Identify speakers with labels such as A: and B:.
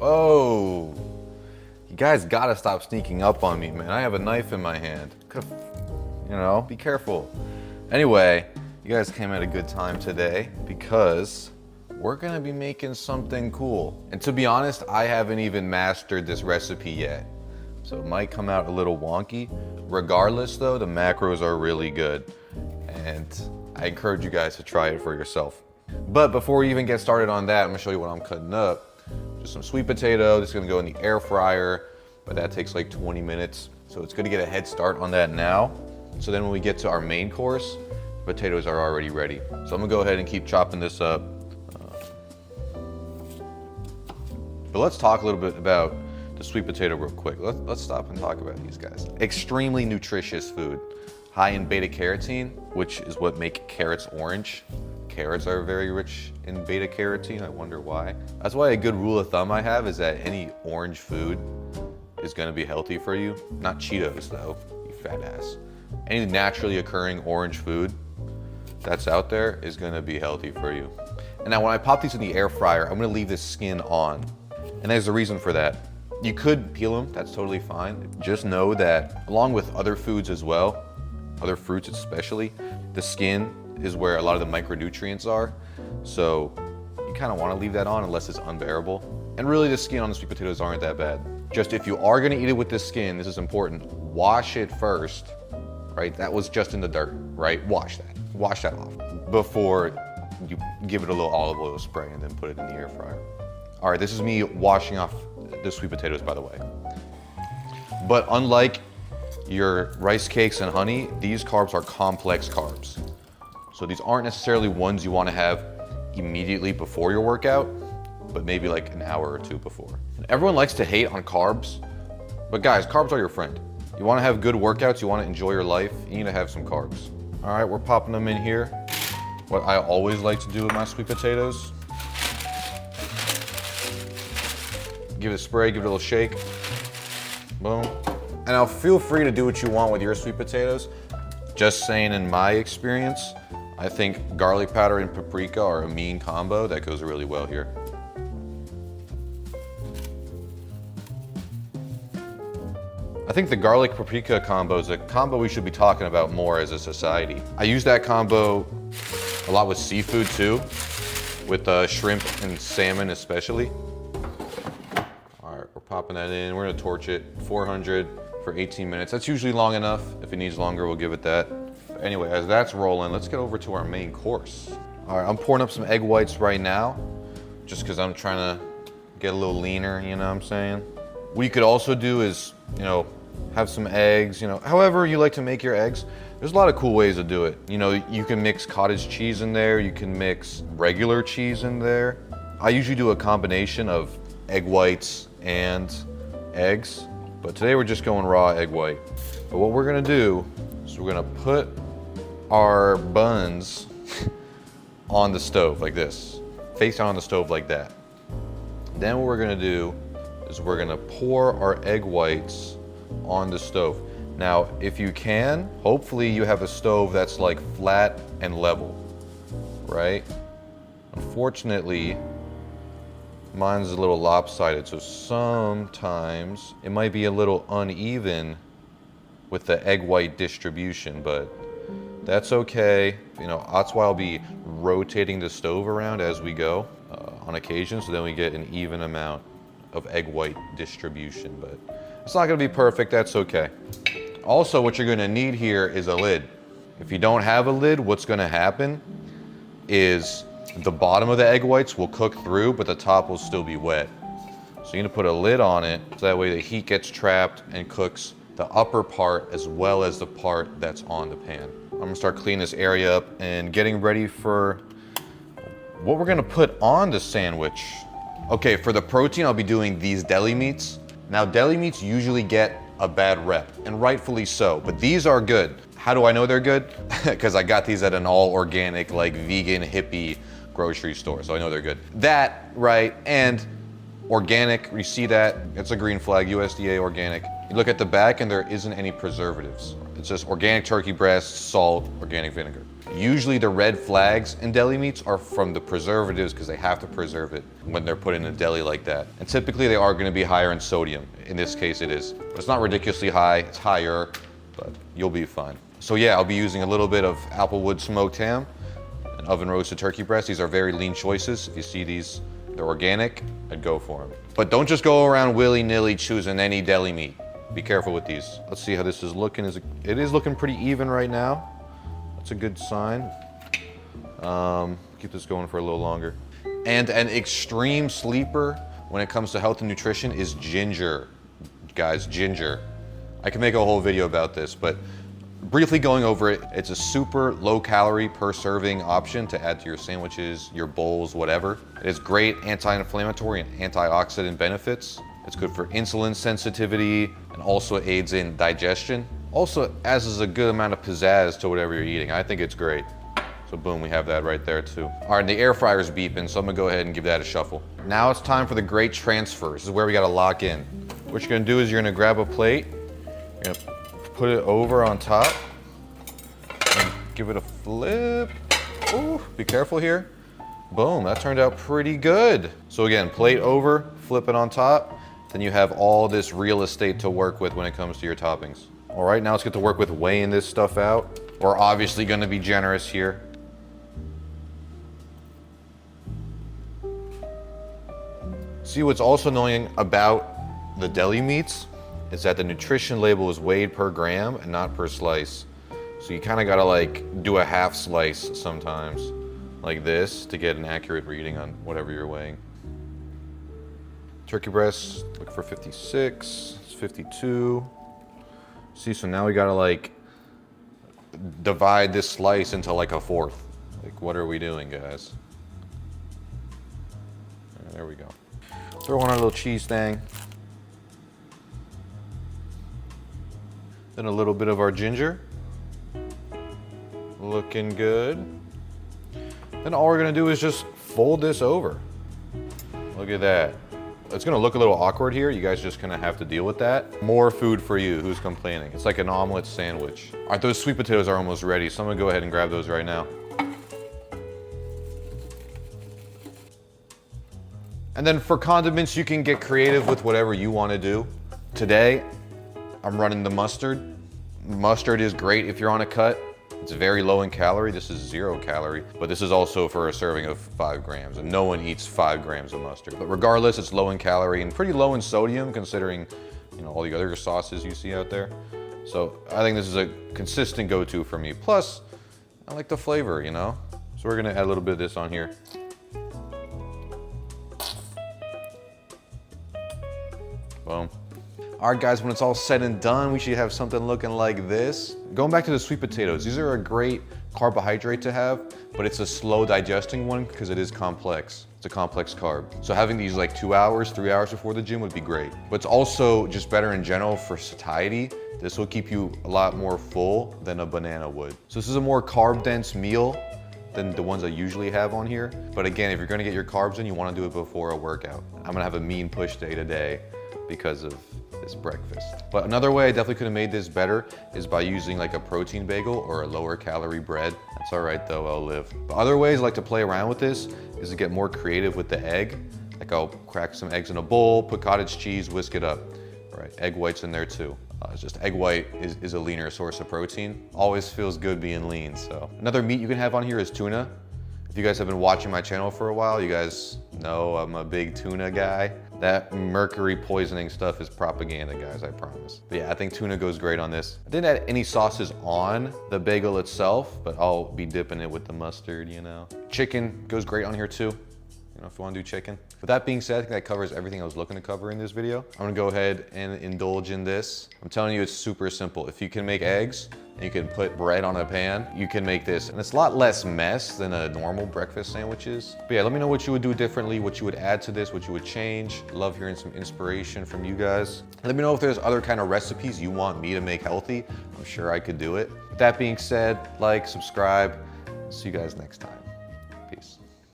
A: Whoa. You guys gotta stop sneaking up on me, man. I have a knife in my hand. You know, be careful. Anyway, you guys came at a good time today because we're gonna be making something cool. And to be honest, I haven't even mastered this recipe yet. So it might come out a little wonky. Regardless though, the macros are really good. And I encourage you guys to try it for yourself. But before we even get started on that, I'm gonna show you what I'm cutting up. Just some sweet potato. This is gonna go in the air fryer, but that takes like 20 minutes. So it's gonna get a head start on that now. So then when we get to our main course, potatoes are already ready. So I'm gonna go ahead and keep chopping this up. But let's talk a little bit about the sweet potato real quick. Let's stop and talk about these guys. Extremely nutritious food. High in beta carotene, which is what make carrots orange. Carrots are very rich in beta carotene. I wonder why. That's why a good rule of thumb I have is that any orange food is gonna be healthy for you. Not Cheetos though, you fat ass. Any naturally occurring orange food that's out there is gonna be healthy for you. And now when I pop these in the air fryer, I'm gonna leave this skin on. And there's a reason for that. You could peel them, that's totally fine. Just know that along with other foods as well, other fruits especially, the skin is where a lot of the micronutrients are. So you kind of want to leave that on unless it's unbearable. And really the skin on the sweet potatoes aren't that bad. Just if you are going to eat it with the skin, this is important, wash it first, right? That was just in the dirt, right? Wash that off before you give it a little olive oil spray and then put it in the air fryer. All right, this is me washing off the sweet potatoes, by the way. But unlike your rice cakes and honey, these carbs are complex carbs. So these aren't necessarily ones you want to have immediately before your workout, but maybe like an hour or two before. And everyone likes to hate on carbs, but guys, carbs are your friend. You want to have good workouts, you want to enjoy your life, you need to have some carbs. All right, we're popping them in here. What I always like to do with my sweet potatoes, give it a spray, give it a little shake, boom. And now feel free to do what you want with your sweet potatoes. Just saying, in my experience, I think garlic powder and paprika are a mean combo that goes really well here. I think the garlic paprika combo is a combo we should be talking about more as a society. I use that combo a lot with seafood too, with shrimp and salmon especially. All right, we're popping that in. We're gonna torch it 400 for 18 minutes. That's usually long enough. If it needs longer, we'll give it that. Anyway, as that's rolling, let's get over to our main course. All right, I'm pouring up some egg whites right now, just because I'm trying to get a little leaner, you know what I'm saying? What you could also do is, you know, have some eggs, you know, however you like to make your eggs. There's a lot of cool ways to do it. You know, you can mix cottage cheese in there, you can mix regular cheese in there. I usually do a combination of egg whites and eggs, but today we're just going raw egg white. But what we're gonna do is we're gonna put our buns on the stove like this, face down on the stove like that. Then what we're gonna do is we're gonna pour our egg whites on the stove. Now, if you can, hopefully you have a stove that's like flat and level, right? Unfortunately, mine's a little lopsided, so sometimes it might be a little uneven with the egg white distribution, but that's okay. You know, that's why I'll be rotating the stove around as we go on occasion, so then we get an even amount of egg white distribution, but it's not gonna be perfect, that's okay. Also, what you're gonna need here is a lid. If you don't have a lid, what's gonna happen is the bottom of the egg whites will cook through, but the top will still be wet. So you're gonna put a lid on it, so that way the heat gets trapped and cooks the upper part as well as the part that's on the pan. I'm gonna start cleaning this area up and getting ready for what we're gonna put on the sandwich. Okay, for the protein, I'll be doing these deli meats. Now, deli meats usually get a bad rep, and rightfully so, but these are good. How do I know they're good? Because I got these at an all organic, like vegan, hippie grocery store, so I know they're good. That, right, and organic, you see that, it's a green flag, USDA organic. You look at the back and there isn't any preservatives. It's just organic turkey breast, salt, organic vinegar. Usually the red flags in deli meats are from the preservatives because they have to preserve it when they're put in a deli like that. And typically they are gonna be higher in sodium. In this case it is. But it's not ridiculously high, it's higher, but you'll be fine. So yeah, I'll be using a little bit of Applewood smoked ham and oven roasted turkey breast. These are very lean choices. If you see these, they're organic, I'd go for them. But don't just go around willy-nilly choosing any deli meat. Be careful with these. Let's see how this is looking. It is looking pretty even right now. That's a good sign. Keep this going for a little longer. And an extreme sleeper when it comes to health and nutrition is ginger. Guys, ginger. I can make a whole video about this, but briefly going over it, it's a super low calorie per serving option to add to your sandwiches, your bowls, whatever. It has great anti-inflammatory and antioxidant benefits. It's good for insulin sensitivity and also aids in digestion. Also adds a good amount of pizzazz to whatever you're eating. I think it's great. So boom, we have that right there too. All right, the air fryer's beeping, so I'm gonna go ahead and give that a shuffle. Now it's time for the great transfer. This is where we gotta lock in. What you're gonna do is you're gonna grab a plate, you're gonna put it over on top, and give it a flip. Ooh, be careful here. Boom, that turned out pretty good. So again, plate over, flip it on top, then you have all this real estate to work with when it comes to your toppings. All right, now let's get to work with weighing this stuff out. We're obviously gonna be generous here. See, what's also annoying about the deli meats is that the nutrition label is weighed per gram and not per slice. So you kinda gotta like do a half slice sometimes, like this, to get an accurate reading on whatever you're weighing. Turkey breast, look for 56, it's 52. See, so now we gotta like divide this slice into like a fourth. Like, what are we doing, guys? There we go. Throw on our little cheese thing. Then a little bit of our ginger. Looking good. Then all we're gonna do is just fold this over. Look at that. It's gonna look a little awkward here. You guys just gonna have to deal with that. More food for you, who's complaining? It's like an omelet sandwich. All right, those sweet potatoes are almost ready, so I'm gonna go ahead and grab those right now. And then for condiments, you can get creative with whatever you wanna do. Today, I'm running the mustard. Mustard is great if you're on a cut. It's very low in calorie. This is 0 calorie, but this is also for a serving of 5 grams, and no one eats 5 grams of mustard. But regardless, it's low in calorie and pretty low in sodium considering, you know, all the other sauces you see out there. So I think this is a consistent go-to for me. Plus, I like the flavor, you know? So we're gonna add a little bit of this on here. Boom. All right, guys, when it's all said and done, we should have something looking like this. Going back to the sweet potatoes, these are a great carbohydrate to have, but it's a slow digesting one because it is complex. It's a complex carb. So having these like 2 hours, 3 hours before the gym would be great. But it's also just better in general for satiety. This will keep you a lot more full than a banana would. So this is a more carb dense meal than the ones I usually have on here. But again, if you're gonna get your carbs in, you wanna do it before a workout. I'm gonna have a mean push day today because of this breakfast. But another way I definitely could have made this better is by using like a protein bagel or a lower calorie bread. That's all right though, I'll live. But other ways I like to play around with this is to get more creative with the egg. Like I'll crack some eggs in a bowl, put cottage cheese, whisk it up. All right, egg whites in there too. It's just egg white is a leaner source of protein. Always feels good being lean, so. Another meat you can have on here is tuna. If you guys have been watching my channel for a while, you guys know I'm a big tuna guy. That mercury poisoning stuff is propaganda, guys, I promise. But yeah, I think tuna goes great on this. I didn't add any sauces on the bagel itself, but I'll be dipping it with the mustard, you know. Chicken goes great on here too, you know, if you wanna do chicken. With that being said, I think that covers everything I was looking to cover in this video. I'm gonna go ahead and indulge in this. I'm telling you, it's super simple. If you can make eggs, and you can put bread on a pan, you can make this. And it's a lot less mess than a normal breakfast sandwiches. But yeah, let me know what you would do differently, what you would add to this, what you would change. Love hearing some inspiration from you guys. Let me know if there's other kind of recipes you want me to make healthy. I'm sure I could do it. With that being said, like, subscribe. See you guys next time.